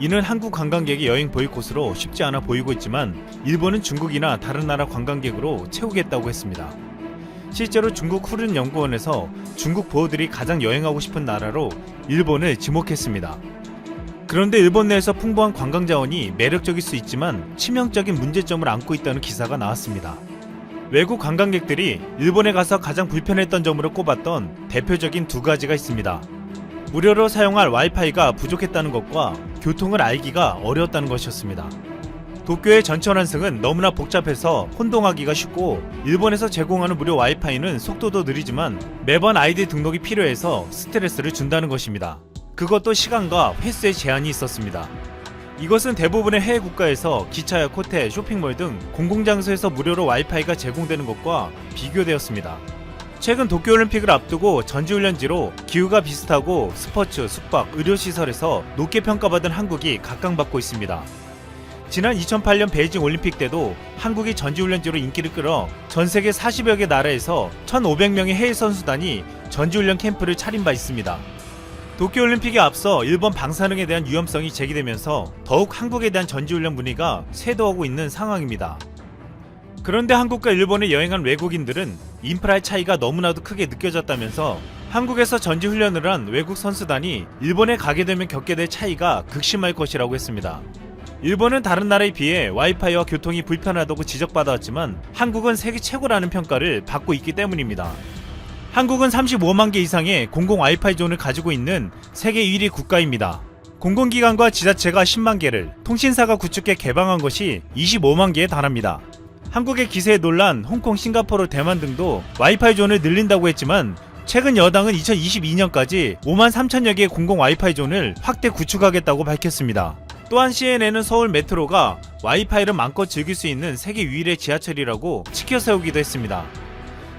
이는 한국 관광객의 여행 보이콧으로 쉽지 않아 보이고 있지만 일본은 중국이나 다른 나라 관광객으로 채우겠다고 했습니다. 실제로 중국 후른 연구원에서 중국 부호들이 가장 여행하고 싶은 나라로 일본을 지목했습니다. 그런데 일본 내에서 풍부한 관광 자원이 매력적일 수 있지만 치명적인 문제점을 안고 있다는 기사가 나왔습니다. 외국 관광객들이 일본에 가서 가장 불편했던 점으로 꼽았던 대표적인 두 가지가 있습니다. 무료로 사용할 와이파이가 부족했다는 것과 교통을 알기가 어려웠다는 것이었습니다. 도쿄의 전철환승은 너무나 복잡해서 혼동하기가 쉽고 일본에서 제공하는 무료 와이파이는 속도도 느리지만 매번 아이디 등록이 필요해서 스트레스를 준다는 것입니다. 그것도 시간과 횟수에 제한이 있었습니다. 이것은 대부분의 해외 국가에서 기차역, 호텔, 쇼핑몰 등 공공장소에서 무료로 와이파이가 제공되는 것과 비교되었습니다. 최근 도쿄올림픽을 앞두고 전지훈련지로 기후가 비슷하고 스포츠, 숙박, 의료시설에서 높게 평가받은 한국이 각광받고 있습니다. 지난 2008년 베이징 올림픽 때도 한국이 전지훈련지로 인기를 끌어 전세계 40여 개 나라에서 1,500명의 해외 선수단이 전지훈련 캠프를 차린 바 있습니다. 도쿄올림픽에 앞서 일본 방사능에 대한 위험성이 제기되면서 더욱 한국에 대한 전지훈련 문의가 쇄도하고 있는 상황입니다. 그런데 한국과 일본에 여행한 외국인들은 인프라의 차이가 너무나도 크게 느껴졌다면서 한국에서 전지훈련을 한 외국 선수단이 일본에 가게 되면 겪게 될 차이가 극심할 것이라고 했습니다. 일본은 다른 나라에 비해 와이파이와 교통이 불편하다고 지적받아왔지만 한국은 세계 최고라는 평가를 받고 있기 때문입니다. 한국은 35만 개 이상의 공공 와이파이 존을 가지고 있는 세계 1위 국가입니다. 공공기관과 지자체가 10만 개를, 통신사가 구축해 개방한 것이 25만 개에 달합니다. 한국의 기세에 놀란 홍콩, 싱가포르, 대만 등도 와이파이 존을 늘린다고 했지만 최근 여당은 2022년까지 5만 3천여 개의 공공 와이파이 존을 확대 구축하겠다고 밝혔습니다. 또한 CNN은 서울 메트로가 와이파이를 마음껏 즐길 수 있는 세계 유일의 지하철이라고 치켜세우기도 했습니다.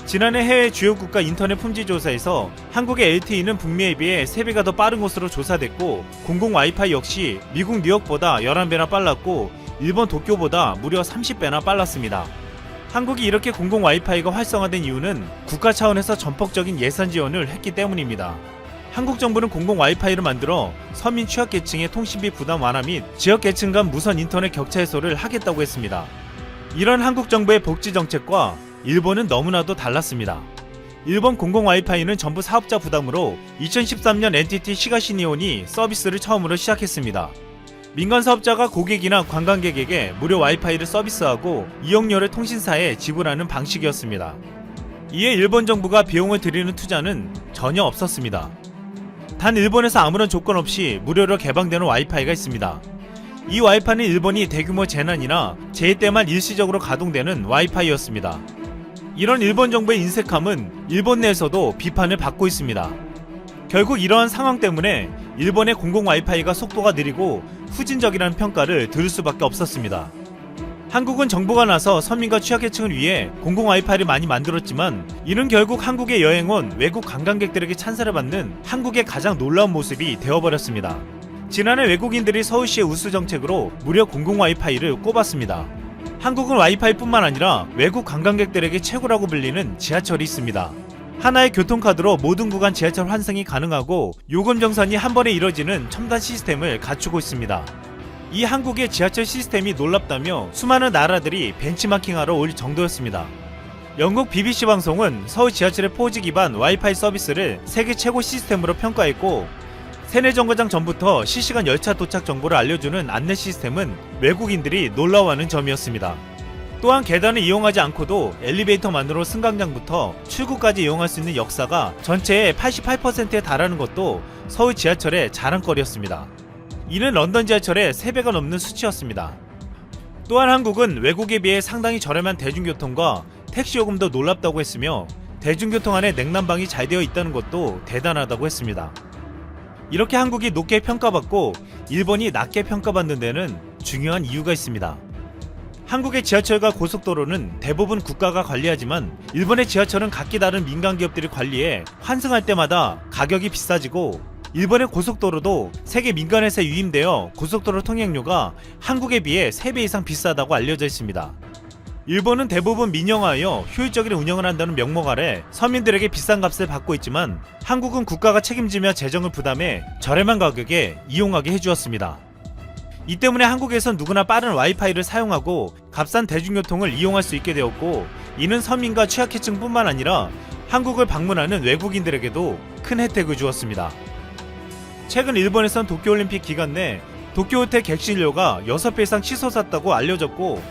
지난해 해외 주요 국가 인터넷 품질 조사에서 한국의 LTE는 북미에 비해 3배가 더 빠른 것으로 조사됐고 공공 와이파이 역시 미국 뉴욕보다 11배나 빨랐고 일본 도쿄보다 무려 30배나 빨랐습니다. 한국이 이렇게 공공 와이파이가 활성화된 이유는 국가 차원에서 전폭적인 예산 지원을 했기 때문입니다. 한국 정부는 공공 와이파이를 만들어 서민 취약계층의 통신비 부담 완화 및 지역계층 간 무선 인터넷 격차 해소를 하겠다고 했습니다. 이런 한국 정부의 복지 정책과 일본은 너무나도 달랐습니다. 일본 공공 와이파이는 전부 사업자 부담으로 2013년 NTT 시가시니온이 서비스를 처음으로 시작했습니다. 민간 사업자가 고객이나 관광객에게 무료 와이파이를 서비스하고 이용료를 통신사에 지불하는 방식이었습니다. 이에 일본 정부가 비용을 들이는 투자는 전혀 없었습니다. 단 일본에서 아무런 조건 없이 무료로 개방되는 와이파이가 있습니다. 이 와이파이는 일본이 대규모 재난이나 재해 때만 일시적으로 가동되는 와이파이였습니다. 이런 일본 정부의 인색함은 일본 내에서도 비판을 받고 있습니다. 결국 이러한 상황 때문에 일본의 공공 와이파이가 속도가 느리고 후진적이라는 평가를 들을 수밖에 없었습니다. 한국은 정부가 나서 서민과 취약계층을 위해 공공 와이파이를 많이 만들었지만 이는 결국 한국에 여행 온 외국 관광객들에게 찬사를 받는 한국의 가장 놀라운 모습이 되어버렸습니다. 지난해 외국인들이 서울시의 우수 정책으로 무료 공공 와이파이를 꼽았습니다. 한국은 와이파이뿐만 아니라 외국 관광객들에게 최고라고 불리는 지하철이 있습니다. 하나의 교통카드로 모든 구간 지하철 환승이 가능하고 요금 정산이 한 번에 이뤄지는 첨단 시스템을 갖추고 있습니다. 이 한국의 지하철 시스템이 놀랍다며 수많은 나라들이 벤치마킹하러 올 정도였습니다. 영국 BBC 방송은 서울 지하철의 4G 기반 와이파이 서비스를 세계 최고 시스템으로 평가했고 세내 정거장 전부터 실시간 열차 도착 정보를 알려주는 안내 시스템은 외국인들이 놀라워하는 점이었습니다. 또한 계단을 이용하지 않고도 엘리베이터만으로 승강장부터 출구까지 이용할 수 있는 역사가 전체의 88%에 달하는 것도 서울 지하철의 자랑거리였습니다. 이는 런던 지하철의 3배가 넘는 수치였습니다. 또한 한국은 외국에 비해 상당히 저렴한 대중교통과 택시 요금도 놀랍다고 했으며 대중교통 안에 냉난방이 잘 되어 있다는 것도 대단하다고 했습니다. 이렇게 한국이 높게 평가받고 일본이 낮게 평가받는 데는 중요한 이유가 있습니다. 한국의 지하철과 고속도로는 대부분 국가가 관리하지만 일본의 지하철은 각기 다른 민간 기업들이 관리해 환승할 때마다 가격이 비싸지고 일본의 고속도로도 세계 민간회사에 유임되어 고속도로 통행료가 한국에 비해 3배 이상 비싸다고 알려져 있습니다. 일본은 대부분 민영화하여 효율적인 운영을 한다는 명목 아래 서민들에게 비싼 값을 받고 있지만 한국은 국가가 책임지며 재정을 부담해 저렴한 가격에 이용하게 해주었습니다. 이 때문에 한국에선 누구나 빠른 와이파이를 사용하고 값싼 대중교통을 이용할 수 있게 되었고, 이는 서민과 취약계층뿐만 아니라 한국을 방문하는 외국인들에게도 큰 혜택을 주었습니다. 최근 일본에선 도쿄올림픽 기간 내 도쿄호텔 객실료가 6배 이상 치솟았다고 알려졌고,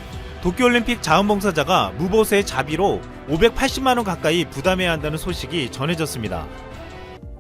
도쿄올림픽 자원봉사자가 무보수의 자비로 580만원 가까이 부담해야 한다는 소식이 전해졌습니다.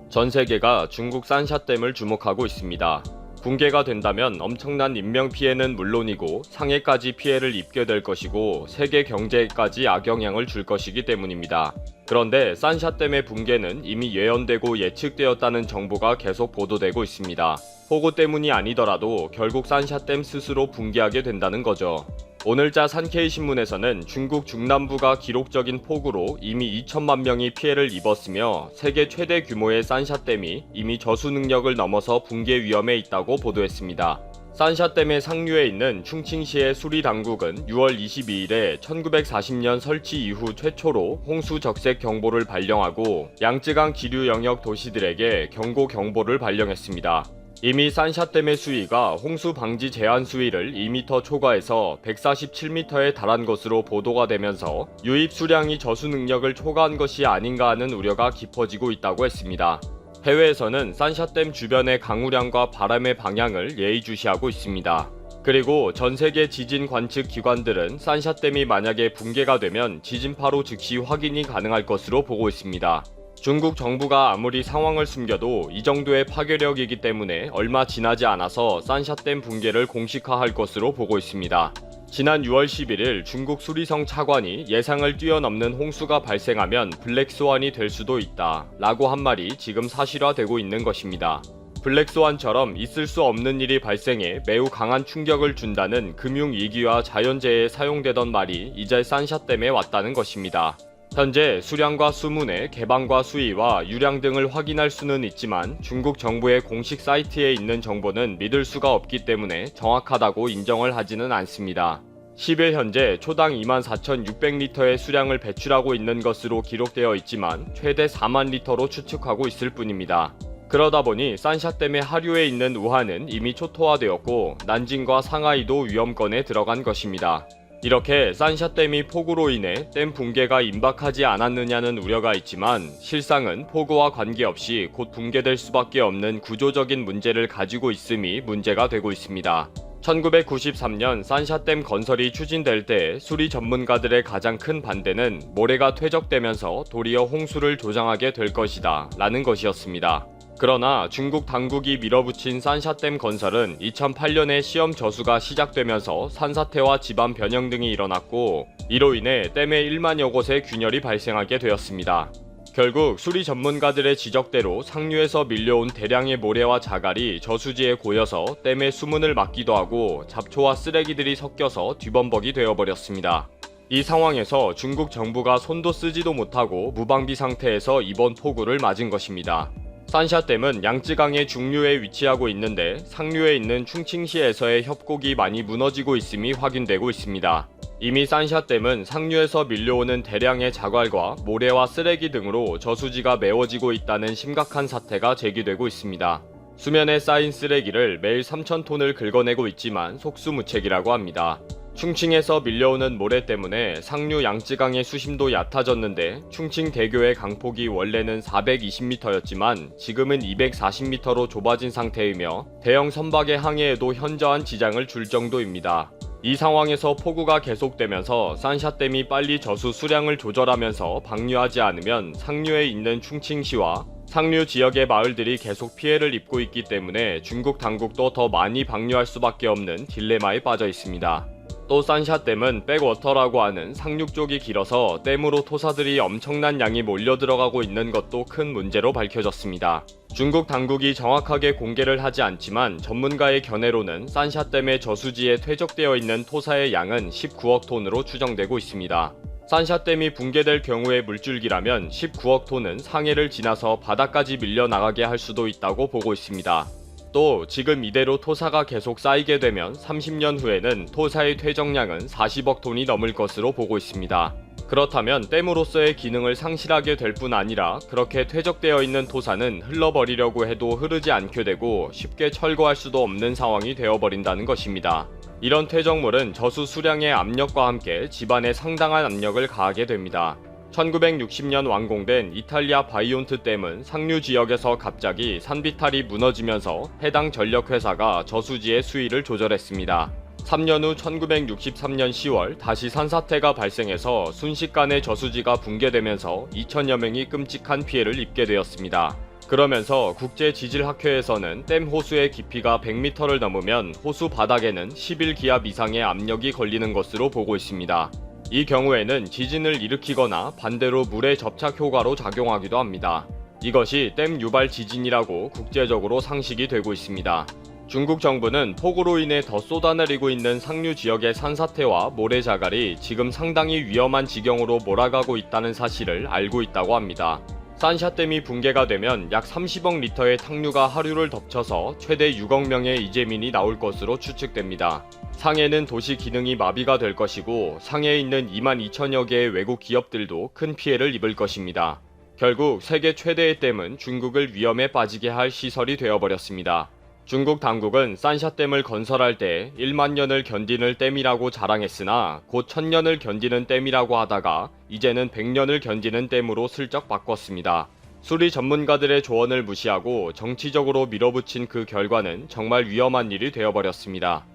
전 세계가 중국 산샤댐을 주목하고 있습니다. 붕괴가 된다면 엄청난 인명피해는 물론이고 상해까지 피해를 입게 될 것이고 세계 경제에까지 악영향을 줄 것이기 때문입니다. 그런데 산샤댐의 붕괴는 이미 예언되고 예측되었다는 정보가 계속 보도되고 있습니다. 폭우 때문이 아니더라도 결국 산샤댐 스스로 붕괴하게 된다는 거죠. 오늘자 산케이신문에서는 중국 중남부가 기록적인 폭우로 이미 2천만 명이 피해를 입었으며 세계 최대 규모의 산샤댐이 이미 저수 능력을 넘어서 붕괴 위험에 있다고 보도했습니다. 산샤댐의 상류에 있는 충칭시의 수리당국은 6월 22일에 1940년 설치 이후 최초로 홍수 적색 경보를 발령하고 양쯔강 기류 영역 도시들에게 경고 경보를 발령했습니다. 이미 산샤댐의 수위가 홍수 방지 제한 수위를 2m 초과해서 147m에 달한 것으로 보도가 되면서 유입 수량이 저수 능력을 초과한 것이 아닌가 하는 우려가 깊어지고 있다고 했습니다. 해외에서는 산샤댐 주변의 강우량과 바람의 방향을 예의주시하고 있습니다. 그리고 전세계 지진 관측 기관들은 산샤댐이 만약에 붕괴가 되면 지진파로 즉시 확인이 가능할 것으로 보고 있습니다. 중국 정부가 아무리 상황을 숨겨도 이 정도의 파괴력이기 때문에 얼마 지나지 않아서 산샤댐 붕괴를 공식화할 것으로 보고 있습니다. 지난 6월 11일 중국 수리성 차관이 예상을 뛰어넘는 홍수가 발생하면 블랙스완이 될 수도 있다 라고 한 말이 지금 사실화되고 있는 것입니다. 블랙스완처럼 있을 수 없는 일이 발생해 매우 강한 충격을 준다는 금융위기와 자연재해에 사용되던 말이 이제 산샤댐에 왔다는 것입니다. 현재 수량과 수문의 개방과 수위와 유량 등을 확인할 수는 있지만 중국 정부의 공식 사이트에 있는 정보는 믿을 수가 없기 때문에 정확하다고 인정을 하지는 않습니다. 10일 현재 초당 24,600리터의 수량을 배출하고 있는 것으로 기록되어 있지만 최대 4만 리터로 추측하고 있을 뿐입니다. 그러다 보니 산샤댐의 하류에 있는 우한은 이미 초토화되었고 난징과 상하이도 위험권에 들어간 것입니다. 이렇게 산샤댐이 폭우로 인해 댐 붕괴가 임박하지 않았느냐는 우려가 있지만 실상은 폭우와 관계없이 곧 붕괴될 수밖에 없는 구조적인 문제를 가지고 있음이 문제가 되고 있습니다. 1993년 산샤댐 건설이 추진될 때 수리 전문가들의 가장 큰 반대는 모래가 퇴적되면서 도리어 홍수를 조장하게 될 것이다 라는 것이었습니다. 그러나 중국 당국이 밀어붙인 산샤댐 건설은 2008년에 시험 저수가 시작되면서 산사태와 지반 변형 등이 일어났고 이로 인해 댐의 1만여 곳에 균열이 발생하게 되었습니다. 결국 수리 전문가들의 지적대로 상류에서 밀려온 대량의 모래와 자갈이 저수지에 고여서 댐의 수문을 막기도 하고 잡초와 쓰레기들이 섞여서 뒤범벅이 되어버렸습니다. 이 상황에서 중국 정부가 손도 쓰지도 못하고 무방비 상태에서 이번 폭우를 맞은 것입니다. 산샤댐은 양쯔강의 중류에 위치하고 있는데 상류에 있는 충칭시에서의 협곡이 많이 무너지고 있음이 확인되고 있습니다. 이미 산샤댐은 상류에서 밀려오는 대량의 자갈과 모래와 쓰레기 등으로 저수지가 메워지고 있다는 심각한 사태가 제기되고 있습니다. 수면에 쌓인 쓰레기를 매일 3,000톤을 긁어내고 있지만 속수무책이라고 합니다. 충칭에서 밀려오는 모래 때문에 상류 양쯔강의 수심도 얕아졌는데 충칭대교의 강폭이 원래는 420m였지만 지금은 240m로 좁아진 상태이며 대형 선박의 항해에도 현저한 지장을 줄 정도입니다. 이 상황에서 폭우가 계속되면서 산샤댐이 빨리 저수 수량을 조절하면서 방류하지 않으면 상류에 있는 충칭시와 상류 지역의 마을들이 계속 피해를 입고 있기 때문에 중국 당국도 더 많이 방류할 수밖에 없는 딜레마에 빠져 있습니다. 또 산샤댐은 백워터라고 하는 상륙 쪽이 길어서 댐으로 토사들이 엄청난 양이 몰려들어가고 있는 것도 큰 문제로 밝혀졌습니다. 중국 당국이 정확하게 공개를 하지 않지만 전문가의 견해로는 산샤댐의 저수지에 퇴적되어 있는 토사의 양은 19억 톤으로 추정되고 있습니다. 산샤댐이 붕괴될 경우의 물줄기라면 19억 톤은 상해를 지나서 바다까지 밀려나가게 할 수도 있다고 보고 있습니다. 또 지금 이대로 토사가 계속 쌓이게 되면 30년 후에는 토사의 퇴적량은 40억 톤이 넘을 것으로 보고 있습니다. 그렇다면 댐으로서의 기능을 상실하게 될 뿐 아니라 그렇게 퇴적되어 있는 토사는 흘러버리려고 해도 흐르지 않게 되고 쉽게 철거할 수도 없는 상황이 되어버린다는 것입니다. 이런 퇴적물은 저수 수량의 압력과 함께 집안에 상당한 압력을 가하게 됩니다. 1960년 완공된 이탈리아 바이온트 댐은 상류 지역에서 갑자기 산비탈이 무너지면서 해당 전력회사가 저수지의 수위를 조절했습니다. 3년 후 1963년 10월 다시 산사태가 발생해서 순식간에 저수지가 붕괴되면서 2천여 명이 끔찍한 피해를 입게 되었습니다. 그러면서 국제지질학회에서는 댐 호수의 깊이가 100m를 넘으면 호수 바닥에는 11기압 이상의 압력이 걸리는 것으로 보고 있습니다. 이 경우에는 지진을 일으키거나 반대로 물의 접착 효과로 작용하기도 합니다. 이것이 댐 유발 지진이라고 국제적으로 상식이 되고 있습니다. 중국 정부는 폭우로 인해 더 쏟아내리고 있는 상류 지역의 산사태와 모래자갈이 지금 상당히 위험한 지경으로 몰아가고 있다는 사실을 알고 있다고 합니다. 산샤댐이 붕괴가 되면 약 30억 리터의 탕류가 하류를 덮쳐서 최대 6억 명의 이재민이 나올 것으로 추측됩니다. 상해는 도시 기능이 마비가 될 것이고 상해에 있는 2만 2천여 개의 외국 기업들도 큰 피해를 입을 것입니다. 결국 세계 최대의 댐은 중국을 위험에 빠지게 할 시설이 되어버렸습니다. 중국 당국은 산샤댐을 건설할 때 1만 년을 견디는 댐이라고 자랑했으나 곧 1000년을 견디는 댐이라고 하다가 이제는 100년을 견디는 댐으로 슬쩍 바꿨습니다. 수리 전문가들의 조언을 무시하고 정치적으로 밀어붙인 그 결과는 정말 위험한 일이 되어버렸습니다.